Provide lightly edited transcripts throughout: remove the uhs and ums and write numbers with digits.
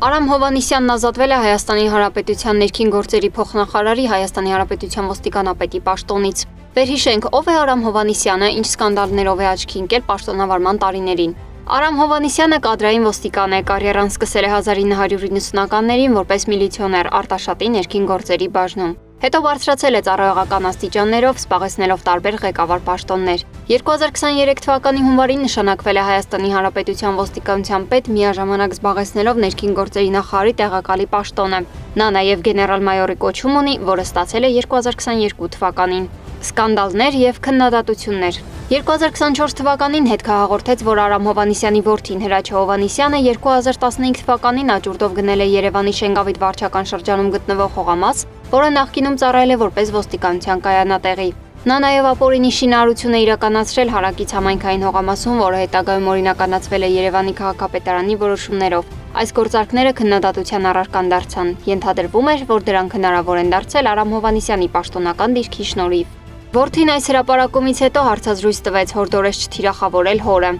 Արամ Հովհաննիսյանն ազատվել է Հայաստանի Հանրապետության ներքին գործերի փոխնախարարի Հայաստանի Հանրապետության ոստիկանապետի պաշտոնից։ Վերհիշենք, ով է Արամ Հովհաննիսյանը, ինչ սկանդալներով է աչքի ընկել պաշտոնավարման տարիներին։ Արամ Հովհաննիսյանը կադրային ոստիկան է, կարիերան սկսել է 1990-ականներին որպես միլիցիոներ Արտաշատի ներքին գործերի բաժնում։ Հետո բարձրացել է ծառայողական աստիճաններով, զբաղեցնելով տարբեր ղեկավար պաշտոններ։ 2023 թվականի հունվարին նշանակվել է Հայաստանի Հանրապետության ոստիկանության պետ, միաժամանակ զբաղեցնելով ներքին գործերի նախարարի տեղակալի պաշտոնը։ Նա նաև գեներալ-մայորի կոչում ունի, որը ստացել է 2022 թվականին։ Սկանդալներ եւ քննադատություններ։ 2024 թվականին հետ կհաղորդեց, որ Արամ Հովհաննիսյանի որդին Հրաչյա Հովհաննիսյանը 2015 թվականին աճուրդով գնել է Երևանի Շենգավիթ վարչական շրջանում գտնվող հողամաս, որը նախկինում ծառայել է որպես ոստիկանության կայանատեղի։ Նա նաև ապօրինի շինարարություն է իրականացրել հարակից համայնքային հողամասում, որը հետագայում օրինականացվել է Երևանի քաղաքապետարանի որոշումներով։ Այս գործարքները քննադատության առարկան դարձան։ Ենթադրվում էր, որ դրանք հնարավոր են դարձել Արամ Հովհաննիսյանի պաշտոնական դիրքի շնորհիվ։ Որդին այս հրապարակումից հետո հարցազրույց տվեց հորդորեց չթիրախավորել հորը։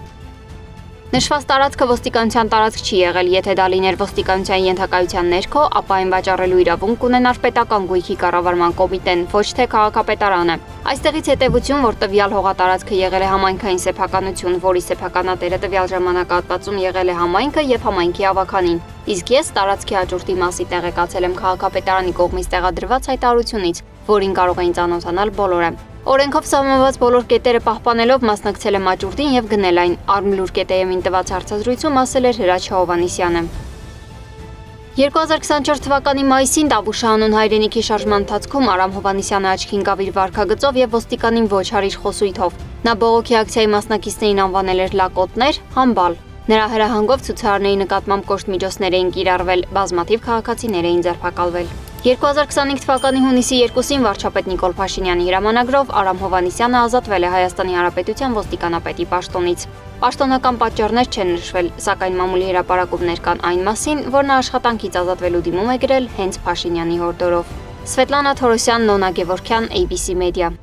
Նշված տարածքը ոստիկանության տարածք չի եղել, եթե դա լիներ ոստիկանության ենթակայության ներքո, ապա այն վաճառելու իրավունք կունենար պետական գույքի կառավարման կոմիտեն, ոչ թե քաղաքապետարանը։ Այստեղից հետևություն, որ տվյալ հողատարածքը եղել է համայնքային սեփականություն, որի սեփականատերը տվյալ ժամանակահատվածում եղել է համայնքը եւ համայնքի ավականին։ Իսկ ես տարածքի աճուրդի մասի տեղեկացել եմ քաղաքապետարանի կողմից տեղադրված հայտարարությունից, որին կարող էին ծանոթանալ բոլորը։ Օրենքով սահմանված բոլոր կետերը պահպանելով մասնակցել եմ աճուրդին եւ գնել այն, Արմլուր կետեյեմին տված հարցազրույցում ասել էր Հրաչյա Հովհաննիսյանը։ 2024 թվականի մայիսին Տավուշ անուն հայրենիքի շարժման ընթացքում Արամ Հովհաննիսյանը աչքի ընկավ իր վարքագծով եւ ոստիկանին ոչ հարիր խոսույթով։ Նա բողոքի ակցիայի մասնակիցներին անվանել էր լակոտներ, համբալ։ Նրա հրահանգով ցուցարարների նկատմամբ կոշտ միջոցներ էին կիրառվել, բազմաթիվ քաղաքացիներ էին ձերբակալվել։ 2025 թվականի հունիսի 2-ին վարչապետ Նիկոլ Փաշինյանի հրամանագրով Արամ Հովհաննիսյանը ազատվել է Հայաստանի Հանրապետության ոստիկանապետի պաշտոնից։ Պաշտոնական պատճառներ չեն նշվել, սակայն մամուլի հրապարակումներ կան այն մասին, որ նա աշխատանքից ազատվելու դիմում է գրել հենց Փաշինյանի հորդորով։ Սվետլանա Թորոսյան, Նոնա Գևորգյան, ABC Media։